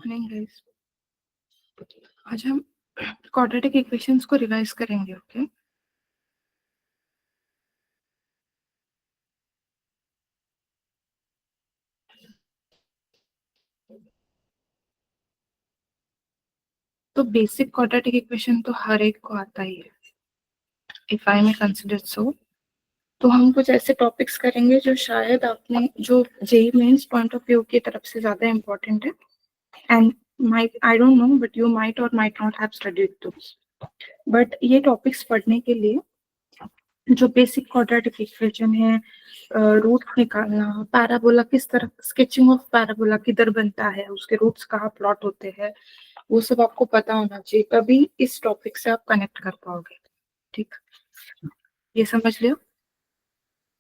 Morning guys. आज हम quadratic equations को रिवाइज करेंगे। ओके, तो बेसिक क्वाड्रेटिक इक्वेशन तो हर एक को आता ही है, इफ आई मे कंसिडर सो। तो हम कुछ ऐसे टॉपिक्स करेंगे जो शायद आपने जो JEE mains point of view की तरफ से ज्यादा इम्पोर्टेंट है, and might I don't know but you might or might not have studied those. But ये टॉपिक्स पढ़ने के लिए जो बेसिक क्वाड्रेटिक इक्वेशन है, रूट निकालना, पैराबोला किस तरह, स्केचिंग ऑफ पैराबोला किधर बनता है, उसके रूट्स कहाँ प्लॉट होते हैं, वो सब आपको पता होना चाहिए, तभी इस टॉपिक से आप कनेक्ट कर पाओगे। ठीक, ये समझ लियो।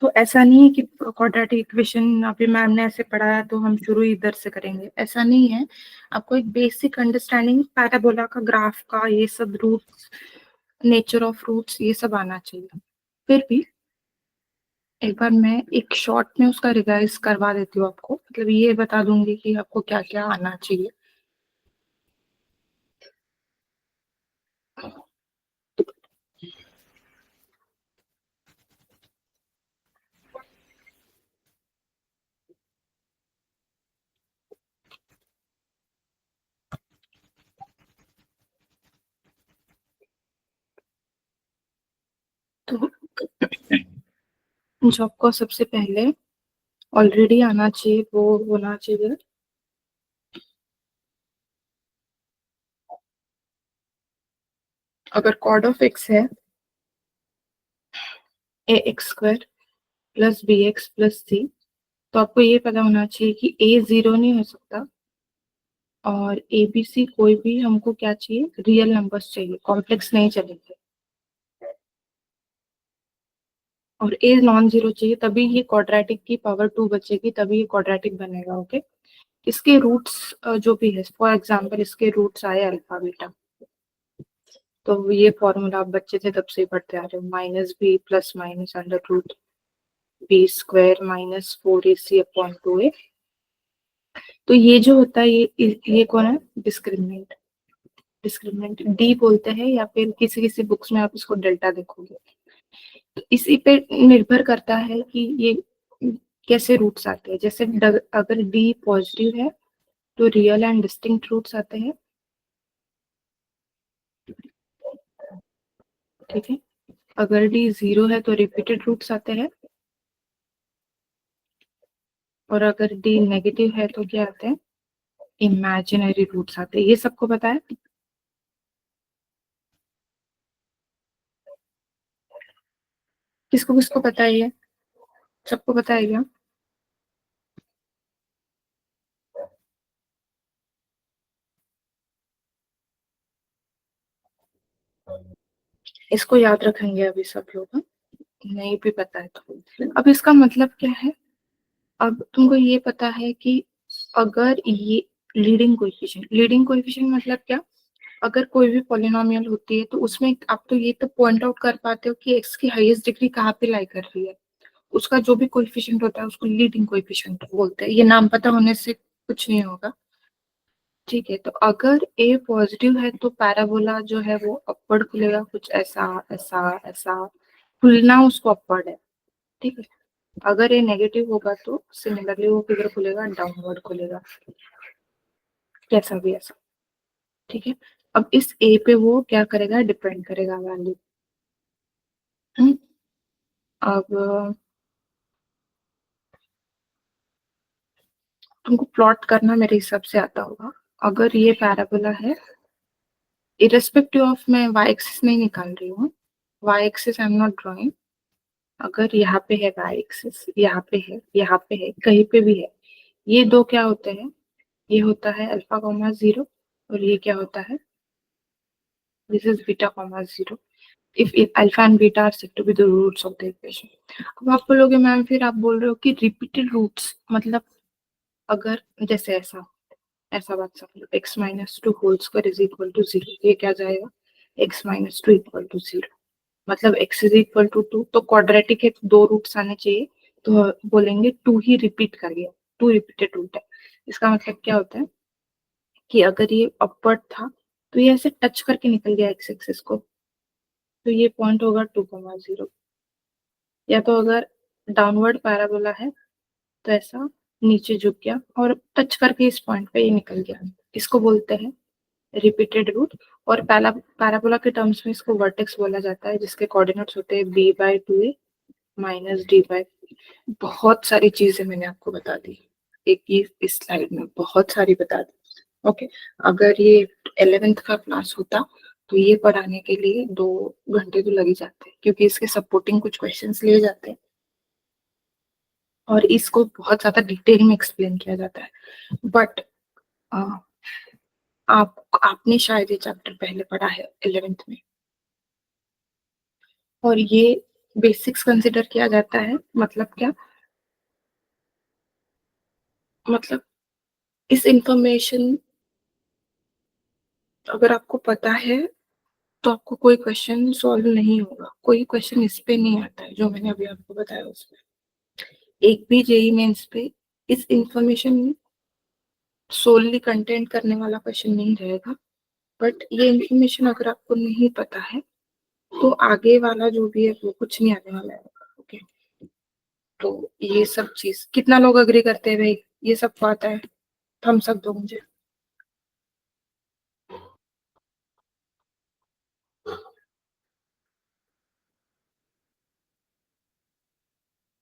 तो ऐसा नहीं है कि क्वाड्रेटिक इक्वेशन अभी मैम ने ऐसे पढ़ाया तो हम शुरू इधर से करेंगे, ऐसा नहीं है। आपको एक बेसिक अंडरस्टैंडिंग पैराबोला का, ग्राफ का, ये सब रूट्स, नेचर ऑफ रूट्स, ये सब आना चाहिए। फिर भी एक बार मैं एक शॉर्ट में उसका रिवाइज करवा देती हूँ आपको, मतलब ये बता दूंगी कि आपको क्या क्या आना चाहिए। तो जो आपको सबसे पहले ऑलरेडी आना चाहिए वो होना चाहिए, अगर कॉर्ड ऑफ एक्स है A x square plus B x plus C, तो आपको ये पता होना चाहिए कि ए जीरो नहीं हो सकता, और ए बी सी कोई भी हमको क्या चाहिए, रियल नंबर्स चाहिए, कॉम्प्लेक्स नहीं चलेंगे, और ए नॉन जीरो चाहिए, तभी ये क्वाड्रेटिक की पावर 2 बचेगी, तभी ये क्वाड्रेटिक बनेगा। ओके, इसके रूट्स जो भी है, फॉर एग्जांपल इसके रूट्स आए अल्फा बीटा, तो ये फॉर्मूला आप बच्चे थे तब से ही पढ़ते आ रहे हो, minus B plus minus under root B square minus 4ac upon 2a। तो ये जो होता है, ये कौन है, डिस्क्रिमिनेंट। डिस्क्रिमिनेंट डी बोलते हैं, या फिर किसी किसी बुक्स में आप इसको डेल्टा देखोगे। तो इसी पे निर्भर करता है कि ये कैसे रूट्स आते हैं। जैसे अगर डी पॉजिटिव है तो रियल एंड डिस्टिंक्ट रूट्स आते हैं, ठीक है। अगर डी जीरो है तो रिपीटेड रूट्स आते हैं, और अगर डी नेगेटिव है तो क्या आते हैं, इमेजिनरी रूट्स आते हैं। ये सबको पता है, किसको किसको पता है, ये सबको पता है क्या? इसको याद रखेंगे अभी सब लोग, हाँ? नहीं भी पता है तो अब इसका मतलब क्या है, अब तुमको ये पता है कि अगर ये लीडिंग कोएफिशिएंट मतलब क्या, अगर कोई भी पॉलिनोमियल होती है तो उसमें आप तो ये तो पॉइंट आउट कर पाते हो कि एक्स की हाईएस्ट डिग्री कहाँ पे लाई कर रही है, उसका जो भी कोएफिशिएंट होता है उसको लीडिंग कोएफिशिएंट बोलते हैं। ये नाम पता होने से कुछ नहीं होगा, ठीक है। तो अगर ए पॉजिटिव है तो पैराबोला जो है वो अपवर्ड खुलेगा, कुछ ऐसा ऐसा ऐसा खुलना उसको अपवर्ड है, ठीक है। अगर ये नेगेटिव होगा तो सिमिलरली वो किधर खुलेगा, डाउनवर्ड खुलेगा, कैसा भी ऐसा, ठीक है। अब इस ए पे वो क्या करेगा, डिपेंड करेगा वैल्यू। अब तुमको प्लॉट करना मेरे हिसाब से आता होगा। अगर ये पैराबोला है, इरेस्पेक्टिव ऑफ, मैं वाई एक्सिस नहीं निकाल रही हूँ, Y axis I am not drawing. अगर यहाँ पे है वाई एक्सिस, यहाँ पे है, यहाँ पे है, कहीं पे भी है, ये दो क्या होते हैं, ये होता है अल्फा कॉमा जीरो, और ये क्या होता है, this is beta comma zero. if alpha and beta are said to be the roots of the equation। अब आप बोलोगे मैम फिर आप बोल रहे हो कि रिपीटेड रूट्स मतलब, अगर जैसे ऐसा ऐसा बात समझो, x minus two whole square is equal to zero, ये क्या जाएगा, x minus two equal to zero, मतलब x is equal to two, तो क्वाड्रेटिक है, दो रूट्स आने चाहिए, तो बोलेंगे टू ही रिपीट कर गया, टू रिपीटेड रूट है। इसका मतलब क्या होता है कि अगर ये अपवर्ड था तो ये ऐसे टच करके निकल गया एक्स एक्सिस को, तो ये पॉइंट होगा 2,0। या तो अगर डाउनवर्ड पैराबोला है तो ऐसा नीचे झुक गया और टच करके इस पॉइंट पे ये निकल गया, इसको बोलते हैं रिपीटेड रूट। और पैराबोला के टर्म्स में इसको वर्टेक्स बोला जाता है, जिसके कोऑर्डिनेट्स होते हैं b/2a माइनस d/। बहुत सारी चीजें मैंने आपको बता दी एक ही इस स्लाइड में, बहुत सारी बता दी। ओके, अगर ये 11th का क्लास होता तो ये पढ़ाने के लिए 2 घंटे तो लग ही जाते, क्योंकि इसके सपोर्टिंग कुछ क्वेश्चंस लिए जाते हैं और इसको बहुत ज्यादा डिटेल में एक्सप्लेन किया जाता है। बट आपने शायद ये चैप्टर पहले पढ़ा है 11th में, और ये बेसिक्स कंसिडर किया जाता है। मतलब क्या, मतलब इस इंफॉर्मेशन अगर आपको पता है तो आपको कोई क्वेश्चन सॉल्व नहीं होगा, कोई क्वेश्चन इस पे नहीं आता है जो मैंने अभी आपको बताया उसमें। एक भी जेई मेंस पे इस इंफॉर्मेशन सोलली कंटेंट करने वाला क्वेश्चन नहीं रहेगा। बट ये इंफॉर्मेशन अगर आपको नहीं पता है तो आगे वाला जो भी है वो कुछ नहीं आने वाला है। ओके, तो ये सब चीज कितना लोग अग्री करते हैं भाई, ये सब आता है? थम्स अप दो मुझे।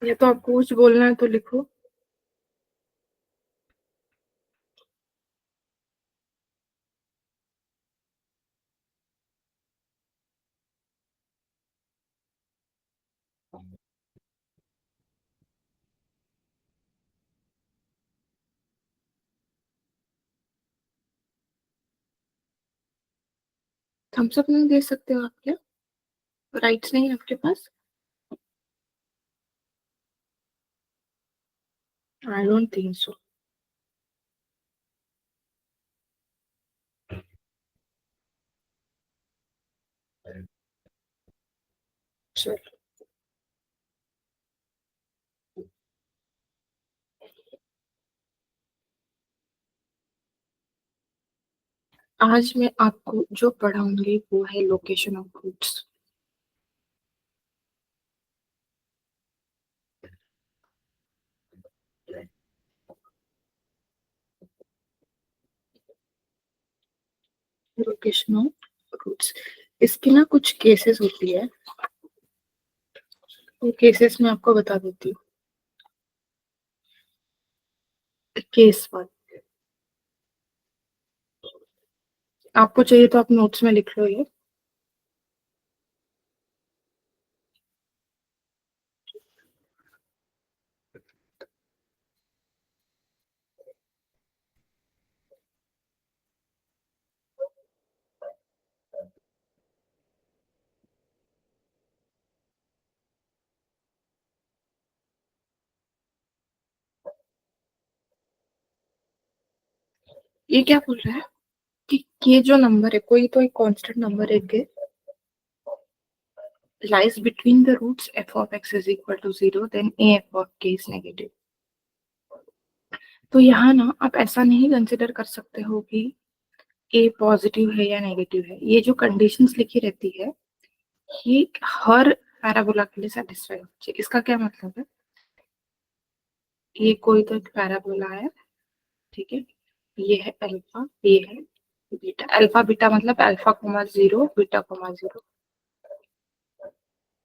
ये तो आपको कुछ बोलना है तो लिखो। थम्स अप नहीं दे सकते हो आप क्या? राइट्स नहीं है आपके पास? I don't think so. चलो, आज मैं आपको जो पढ़ाऊंगी वो है location of roots. Location of roots, इसकी ना कुछ केसेस होती है, वो केसेस मैं आपको बता देती हूँ। केस 1, आपको चाहिए तो आप नोट्स में लिख लो ये क्या बोल रहा है कि ये जो नंबर है, कोई तो एक कांस्टेंट नंबर है के lies between the roots f of x is equal to 0, then a f of k is negative। तो यहाँ ना आप ऐसा नहीं कंसिडर कर सकते हो कि a पॉजिटिव है या नेगेटिव है। ये जो कंडीशंस लिखी रहती है ये हर पैराबोला के लिए सेटिस्फाई होनी चाहिए। इसका क्या मतलब है, ये कोई तो एक पैराबोला है, ठीक है, ये है अल्फा, ये है बीटा। अल्फा बीटा मतलब अल्फा कोमा 0 बीटा कोमा 0,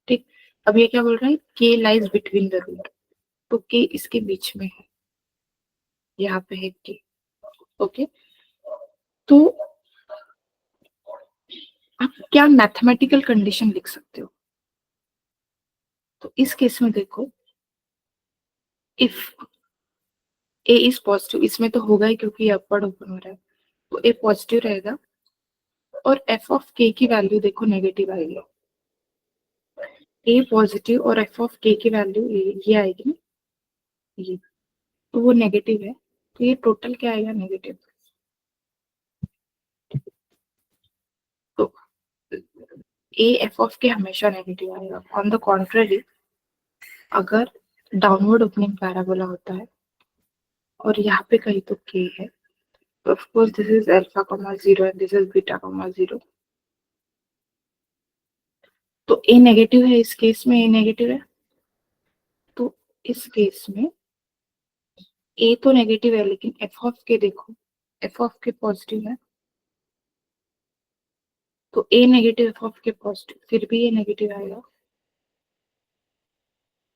ठीक। अब ये क्या बोल रहा है, के लाइज बिटवीन द रूट, तो के इसके बीच में है, यहाँ पे है के। ओके, तो आप क्या मैथमेटिकल कंडीशन लिख सकते हो? तो इस केस में देखो, इफ ए इज पॉजिटिव, इसमें तो होगा ही क्योंकि अपवर्ड ओपन हो रहा है, तो ए पॉजिटिव रहेगा और एफ ऑफ के की वैल्यू देखो नेगेटिव आएगी। ए पॉजिटिव और एफ ऑफ के की वैल्यू ये आएगी ना, ये, तो वो नेगेटिव है, तो ये टोटल क्या आएगा, नेगेटिव। तो ए एफ ऑफ के हमेशा नेगेटिव आएगा। ऑन द कॉन्ट्ररी, अगर डाउनवर्ड ओपनिंग पैराबोला होता है और यहाँ पे कहीं तो के है, Of course, this is alpha comma 0 and this is beta comma 0. तो ए नेगेटिव है, इस केस में ए नेगेटिव है, तो इस केस में ए तो नेगेटिव है लेकिन एफ ऑफ के देखो, एफ ऑफ के पॉजिटिव है, तो ए नेगेटिव एफ ऑफ के पॉजिटिव, फिर भी ये नेगेटिव आएगा।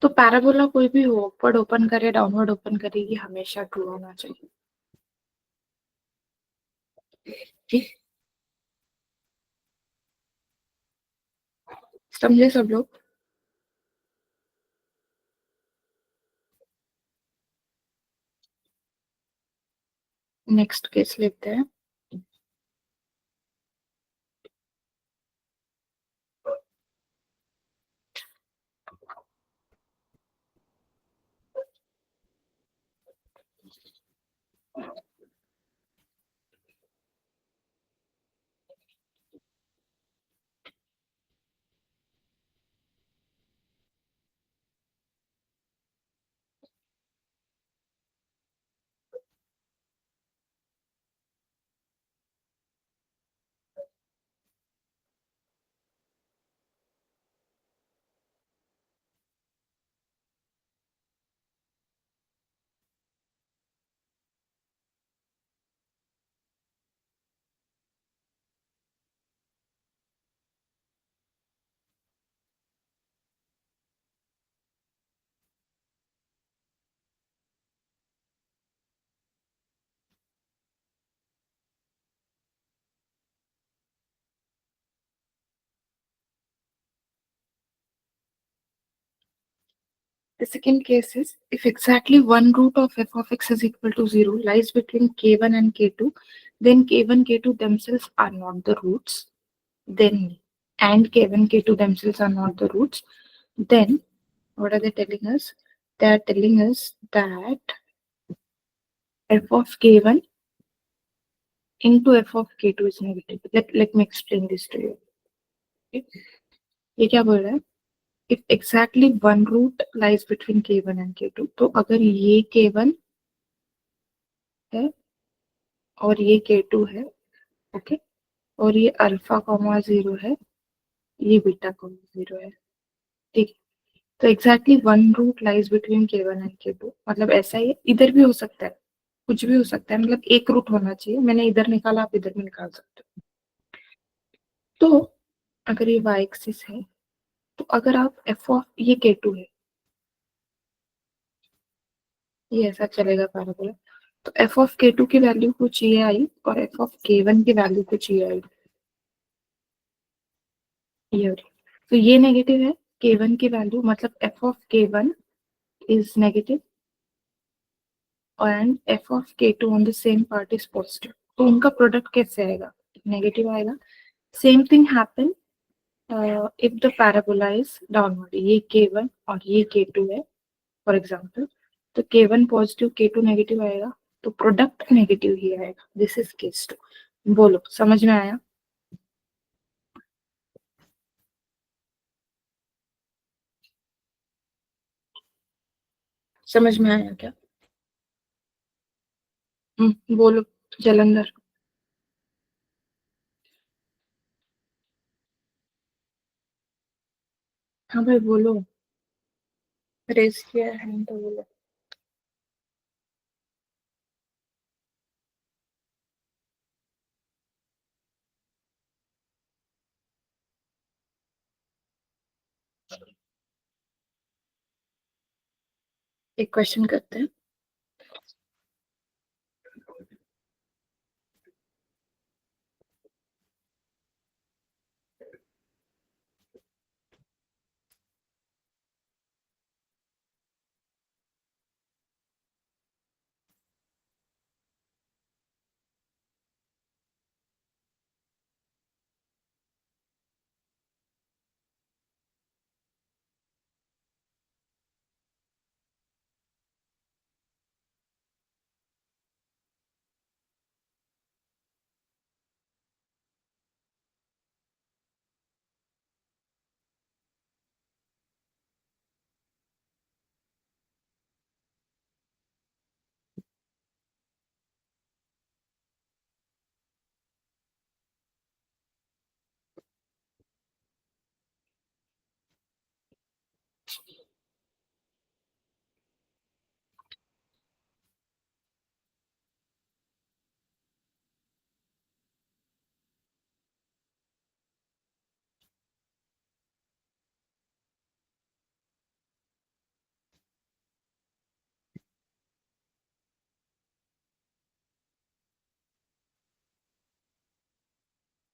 तो पैराबोला कोई भी हो, अपवर्ड ओपन करे डाउनवर्ड ओपन करेगी, हमेशा ट्रू होना चाहिए। ठीक, समझे सब लोग? नेक्स्ट केस लेते हैं। The second case is if exactly one root of f of x is equal to 0 lies between k1 and k2, then k1, k2 themselves are not the roots. Then, and k1, k2 themselves are not the roots. Then, what are they telling us? They are telling us that f of k1 into f of k2 is negative. Let me explain this to you. Okay? ये क्या बोल रहा है? If exactly one root lies between k1 and k2, तो अगर ये k1 है और ये k2 है, ओके, और ये अल्फा कॉमा 0 है, ये बीटा कॉमा 0 है, ठीक। तो exactly one root lies between k1 and k2, मतलब ऐसा ही है, इधर भी हो सकता है, कुछ भी हो सकता है, मतलब एक रूट होना चाहिए। मैंने इधर निकाला, आप इधर भी निकाल सकते हो। तो अगर ये y एक्सिस है, तो अगर आप f ऑफ ये k2 है, ये ऐसा चलेगा पैराबोला, तो f ऑफ k2 की वैल्यू कुछ ये आई और f ऑफ k1 की वैल्यू कुछ ये आई, ये हो रही। तो ये नेगेटिव है, k1 की वैल्यू मतलब f of k1 is negative and f of k2 on the same part is positive, तो उनका प्रोडक्ट कैसे आएगा? नेगेटिव आएगा। Same thing happen if the parabola is downward, ये k1 और ये k2 है फॉर एग्जांपल, तो k1 पॉजिटिव k2 नेगेटिव आएगा, तो प्रोडक्ट नेगेटिव ही आएगा। This is case 2। बोलो, समझ में आया? समझ में आया क्या? बोलो जलंधर। हाँ भाई बोलो, रेस किया है तो बोलो। एक क्वेश्चन करते हैं।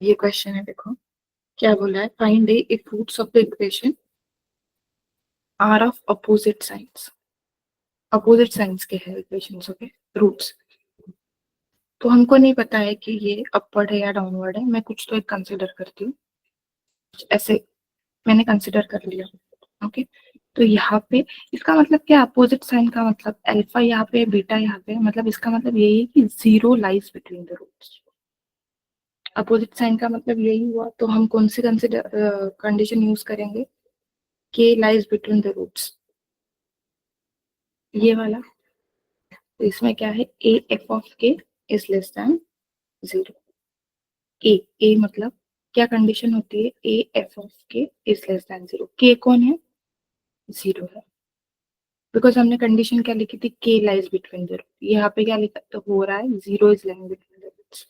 ये क्वेश्चन है, देखो क्या बोला है, find the if roots of the equation are of opposite sides. Opposite sides के है इक्वेशंस, ओके, रूट्स। तो हमको नहीं पता है कि ये अपवर्ड है या डाउनवर्ड है, मैं कुछ तो एक कंसिडर करती हूँ, ऐसे मैंने कंसिडर कर लिया, ओके। तो यहाँ पे इसका मतलब क्या, अपोजिट साइन का मतलब अल्फा यहाँ पे बीटा यहाँ पे, मतलब इसका मतलब यही है कि zero lies between the roots. Opposite sign का मतलब यही हुआ, तो हम कौन सी कंसिडर कंडीशन यूज करेंगे, के लाइज बिटवीन द रूट्स, ये वाला। तो इसमें क्या है, ए एफ ऑफ के इज लेस देन जीरो। ए ए मतलब क्या कंडीशन होती है, ए एफ ऑफ के इज लेस देन जीरो। के कौन है, जीरो है, बिकॉज हमने कंडीशन क्या लिखी थी, के लाइज बिटवीन द रूट। यहाँ पे क्या लिखा तो हो रहा है, zero is lying between the roots.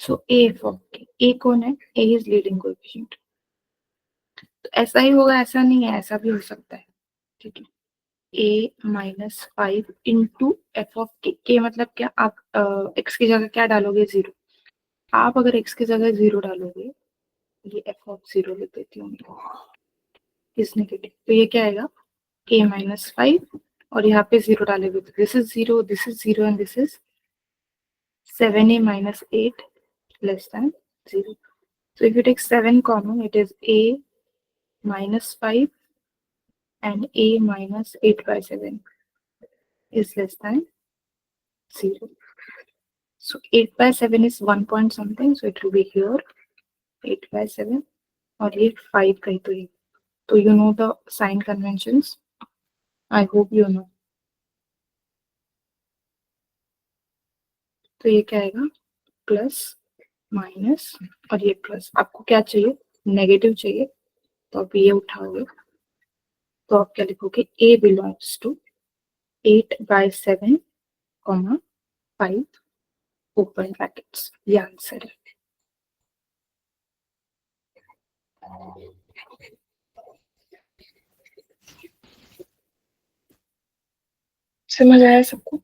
So A F of K, A कौन है, ए इज लीडिंग कोएफिशिएंट। तो ऐसा ही होगा, ऐसा नहीं है, ऐसा भी हो सकता है, ठीक है। A minus five into F of K मतलब क्या, आप एक्स की जगह क्या डालोगे, जीरो। आप अगर एक्स की जगह जीरो डालोगे, ये एफ ऑफ जीरो लिख देती हूँ इस नेगेटिव, तो ये क्या आएगा, ए माइनस फाइव, और यहाँ पे जीरो डालोगे तो this is zero, this is zero, and this is 7a minus 8 less than 0. So if you take 7 common, it is a minus 5 and a minus 8 by 7 is less than 0. So 8 by 7 is 1 point something, so it will be here 8 by 7, और ये 5 कहीं तो ये, तो you know the sign conventions, I hope you know. तो ये क्या आएगा, प्लस माइनस, और ये प्लस, आपको क्या चाहिए, नेगेटिव चाहिए, तो आप ये उठाओगे, तो आप क्या लिखोगे, a belongs to 8 by 7, comma 5 open brackets, ये आंसर है। समझ आया सबको?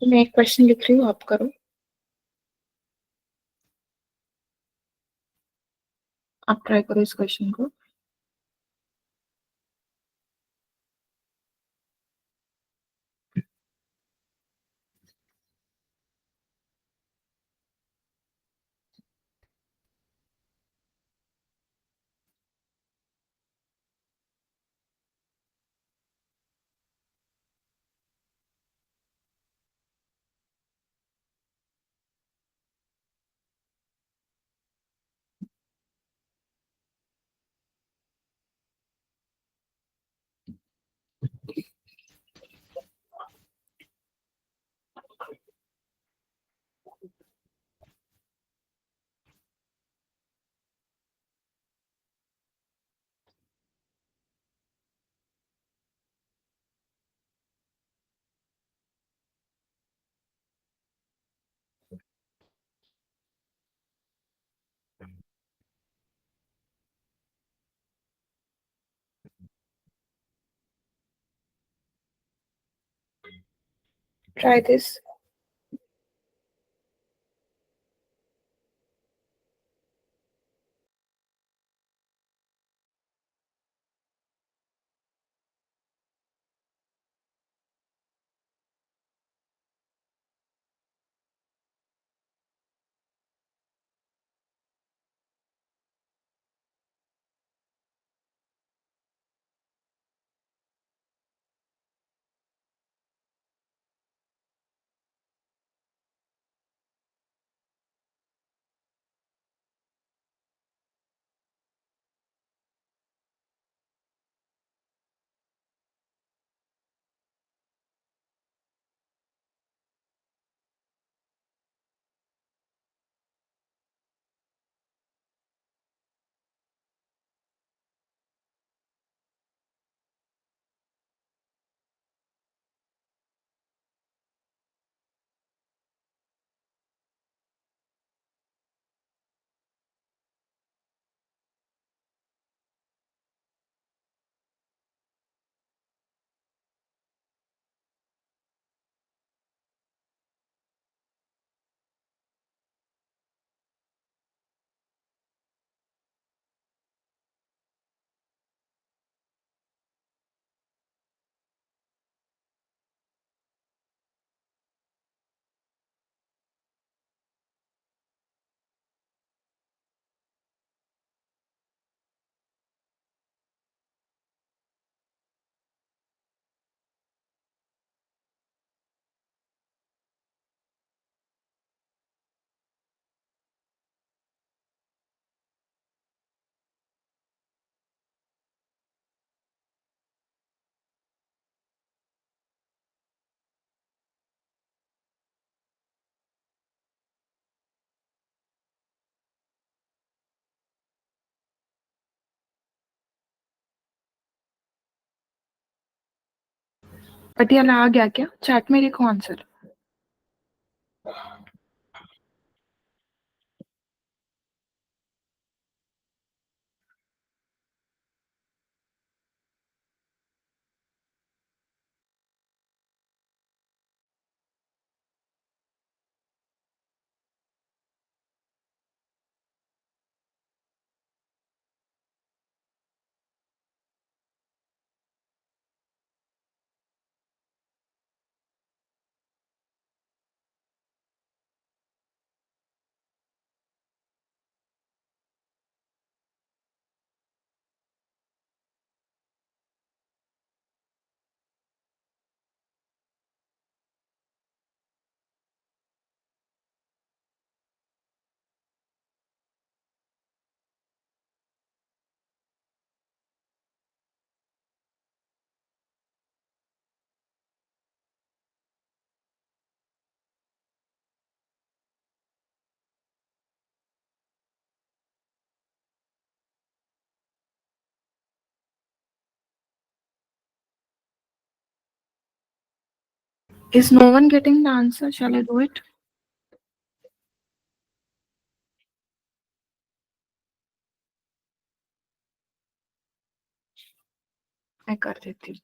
तो मैं एक क्वेश्चन लिख रही हूँ, आप करो, आप ट्राई करो इस क्वेश्चन को। Try this. पटियाला आ गया क्या? चैट में लिखो answer. Is no one getting the answer? Shall I do it? मैं कर देती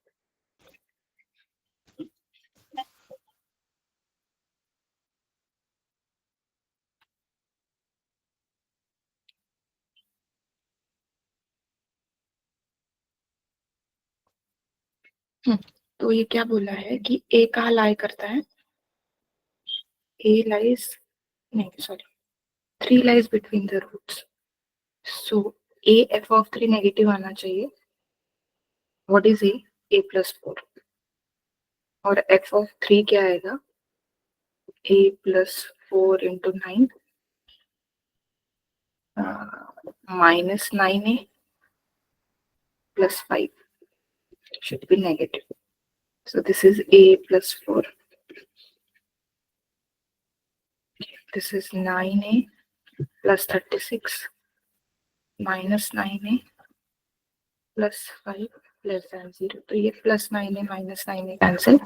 हूँ। तो ये क्या बोला है कि ए कहाँ लाई करता है? ए लाइज, नहीं sorry, 3 lies between the roots. So A F of 3 negative आना चाहिए। What is A plus 4। और एफ ऑफ 3 क्या आएगा? A plus 4 into 9 -9a plus 5 should be negative. So this is a plus 4. This is 9a plus 36 minus 9a plus 5 less than 0. तो ये plus 9a minus 9a cancel.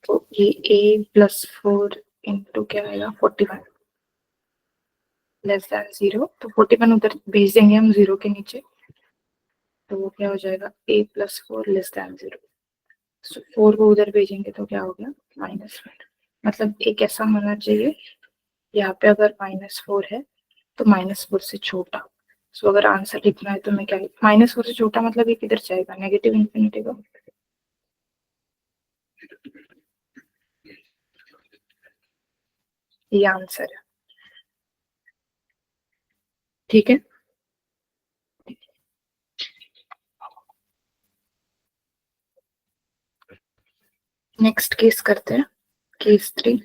तो ये a plus 4 into क्या आएगा? 41 less than 0. तो 41 उधर भेज देंगे हम 0 के नीचे, तो वो क्या हो जाएगा? a plus 4 less than 0. So 4 को उधर भेजेंगे तो क्या हो गया? -1. मतलब एक ऐसा होना चाहिए, यहाँ पे अगर -4 है तो -4 से छोटा। सो अगर आंसर लिखना है तो मैं क्या, -4 से छोटा मतलब ये किधर जाएगा? नेगेटिव इन्फिनिटी का। ये आंसर है, ठीक है। नेक्स्ट केस करते हैं, case 3।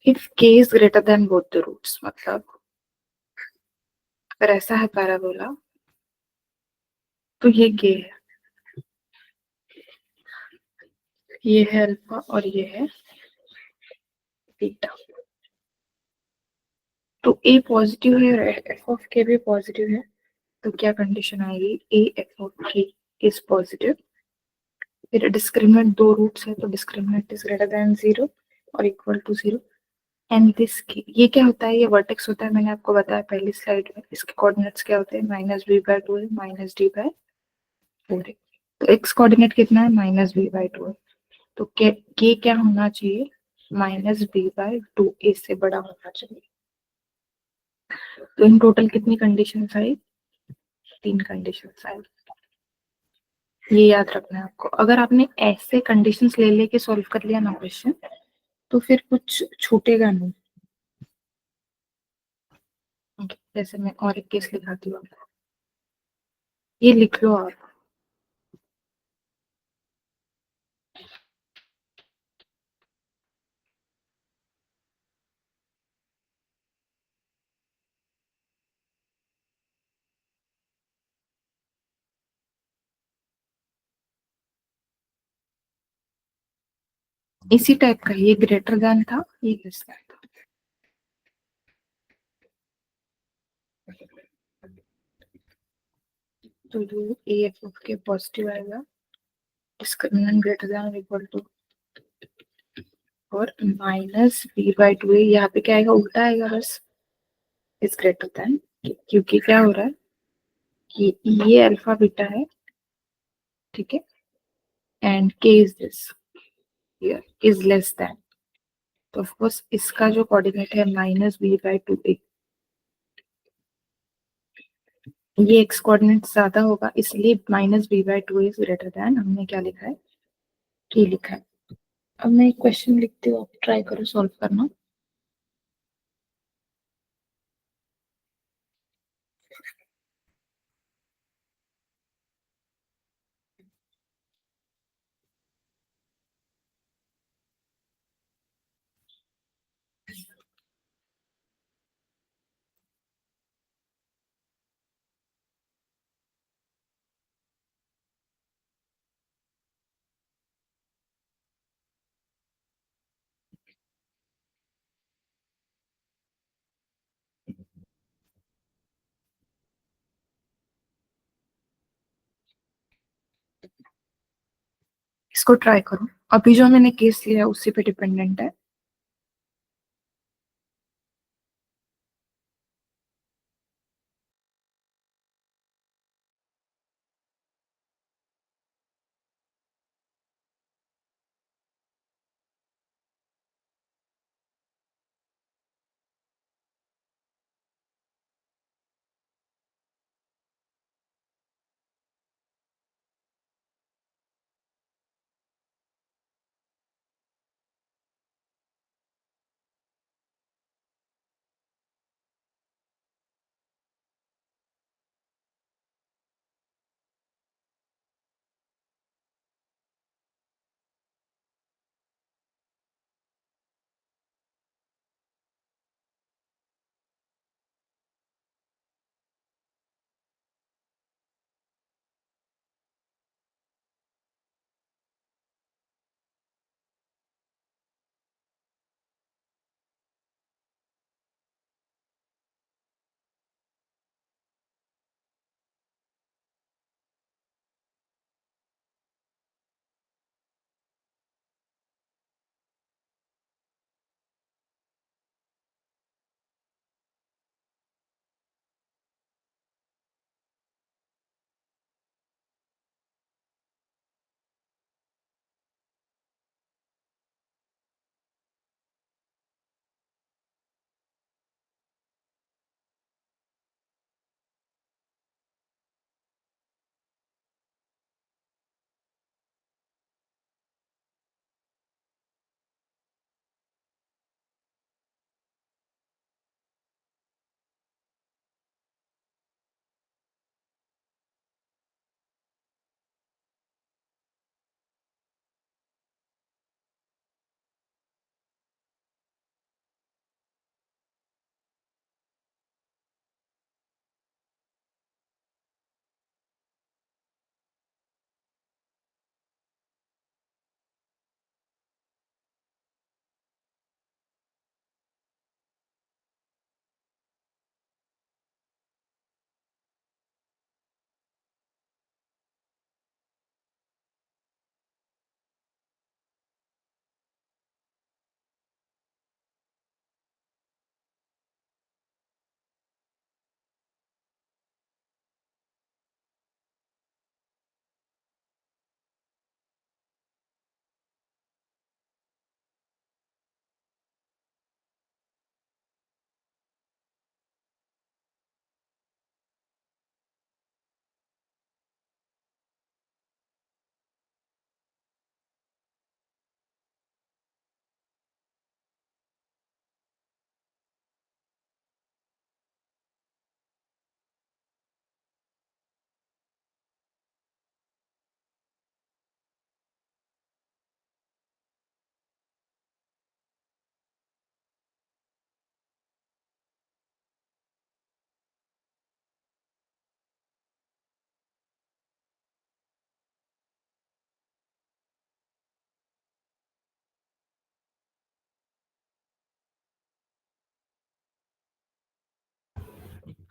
If k is greater than both the roots, मतलब अगर ऐसा है पैराबोला तो ये k है, ये है अल्फा और ये है बीटा। तो a पॉजिटिव है और f ऑफ k भी पॉजिटिव है, तो क्या कंडीशन आएगी? a f of k is positive. फिर डिस्क्रिमिनेंट दो रूट्स है तो डिस्क्रिमिनेंट इज ग्रेटर देन 0 और इक्वल टू 0। एंड दिस की, ये क्या होता है? ये वर्टेक्स होता है, मैंने आपको बताया पहली स्लाइड में। इसके कोऑर्डिनेट्स क्या होते हैं? -b/2 है, -d/4 है। तो एक्स कोऑर्डिनेट कितना है? -b/2 है। तो के क्या होना चाहिए? -b/2 ए से बड़ा होना चाहिए। तो इन टोटल कितनी कंडीशंस आई? 3 कंडीशंस आई। ये याद रखना है आपको। अगर आपने ऐसे कंडीशंस ले लेके सॉल्व कर लिया ना क्वेश्चन, तो फिर कुछ छूटेगा नहीं। जैसे मैं और एक केस लिखाती हूँ आपको, ये लिख लो आप। इसी टाइप का, ये ग्रेटर देन था, ये लेस देन था। तो जो ए एफ के पॉजिटिव आएगा, डिस्क्रिमिनेंट ग्रेटर देन और इक्वल टू, और माइनस बी बाई टू, यहाँ पे क्या आएगा, उल्टा आएगा बस, इज ग्रेटर देन, क्योंकि क्या हो रहा है कि ये अल्फा बीटा है, ठीक है, and k is this, is less than, तो ऑफकोर्स इसका जो कोऑर्डिनेट है minus b by two a, ये एक्स कोऑर्डिनेट ज्यादा होगा, इसलिए minus b by two is greater than, हमने क्या लिखा है, के लिखा है। अब मैं एक क्वेश्चन लिखती हूँ, आप ट्राई करो सॉल्व करना। इसको ट्राई करो, अभी जो मैंने केस लिया है उसी पे डिपेंडेंट है।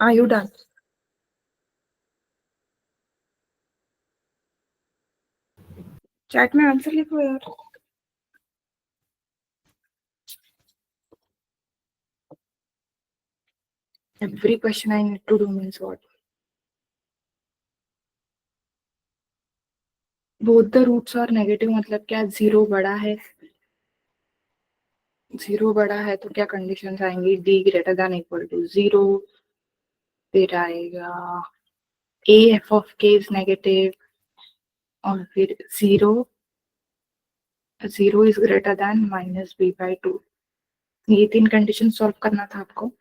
Are you done? चैट में आंसर लिखो यार. Every question I need to do means what? Both the roots are negative मतलब क्या? जीरो बड़ा है. जीरो बड़ा है तो क्या कंडीशंस आएंगी? d greater than equal to zero. फिर आएगा a f of k is negative. और फिर zero. Zero is greater than minus b by two. ये तीन कंडीशन सॉल्व करना था आपको.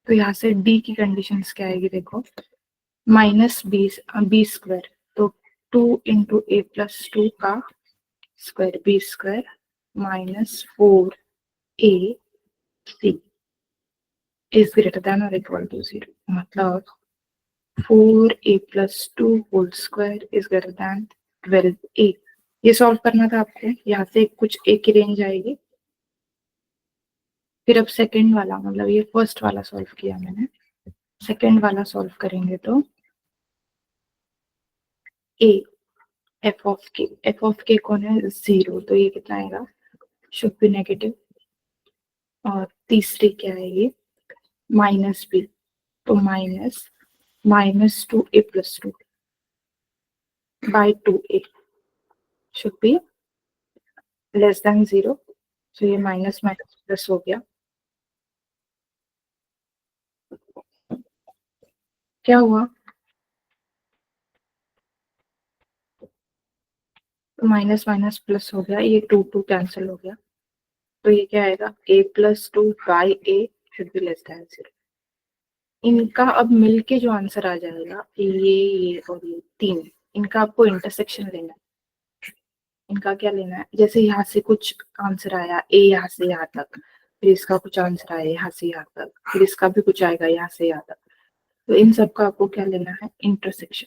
तो यहाँ से d की कंडीशंस क्या आएगी देखो. Minus b square. तो 2 × a + 2 का square b square minus 4ac is greater than और इक्वल टू जीरो. मतलब 4a + 2 whole square is greater than 12a. ये सॉल्व करना था आपको. यहाँ से कुछ a की रेंज आएगी. फिर अब सेकंड वाला मतलब ये फर्स्ट वाला सॉल्व किया मैंने. सेकंड वाला सॉल्व करेंगे तो a f of k कौन है? जीरो. तो ये कितना आएगा? Should be negative. और तीसरी क्या आएगी? Minus b. तो -2a + 2 by 2a should be less than zero. तो ये माइनस माइनस प्लस हो गया. क्या हुआ? तो माइनस माइनस प्लस हो गया. ये 2 कैंसिल हो गया. तो ये क्या आएगा? a + 2 by a should be less than zero. इनका अब मिलके जो आंसर आ जाएगा ये और ये तीन. इनका आपको इंटरसेक्शन लेना है. इनका क्या लेना है? जैसे यहाँ से कुछ आंसर आया ए यहाँ से यहाँ तक. फिर इसका कुछ आंसर आया यहाँ से यहाँ तक. फिर इसका भी कुछ आएगा यहाँ से यहाँ तक. तो इन सबका आपको क्या लेना है? Intersection.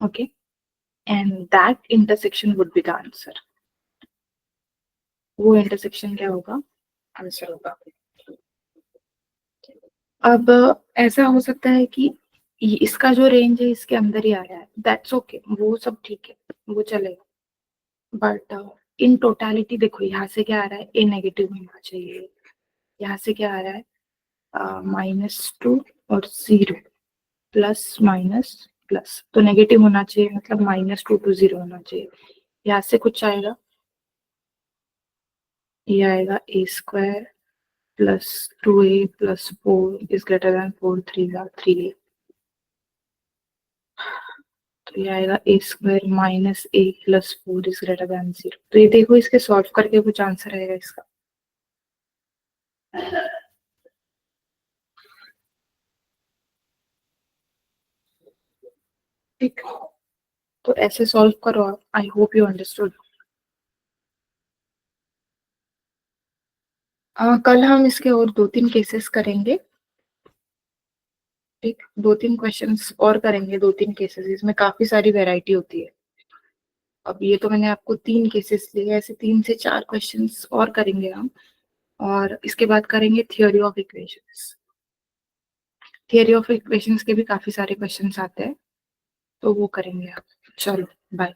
Okay. And that intersection would be the answer. वो इंटरसेक्शन क्या होगा? आंसर होगा. अब ऐसा हो सकता है कि इसका जो रेंज है इसके अंदर ही आ रहा है. That's okay. वो सब ठीक है. वो चलेगा. बट इन टोटालिटी देखो यहाँ से क्या आ रहा है? ए नेगेटिव होना चाहिए. यहाँ से क्या आ रहा है? -2 और जीरो प्लस माइनस प्लस. तो नेगेटिव होना चाहिए मतलब -2 to 0 होना चाहिए. यहाँ से कुछ आएगा. ये आएगा a² + 2a + 4 is greater then 4 3 3a. तो ये आएगा a² - a + 4 is greater then 0. तो ये देखो इसके सॉल्व करके कुछ आंसर आएगा इसका. ठीक. तो ऐसे सॉल्व करो आप. I hope you understood. कल हम इसके और 2-3 केसेस करेंगे. ठीक. 2-3 क्वेश्चंस और करेंगे. 2-3 केसेस. इसमें काफी सारी वैरायटी होती है. अब ये तो मैंने आपको 3 केसेस दिए. ऐसे 3 से 4 क्वेश्चंस और करेंगे हम. और इसके बाद करेंगे theory of equations. Theory of equations के भी काफी सारे क्वेश्चंस आते हैं. तो वो करेंगे आप. चलो बाय.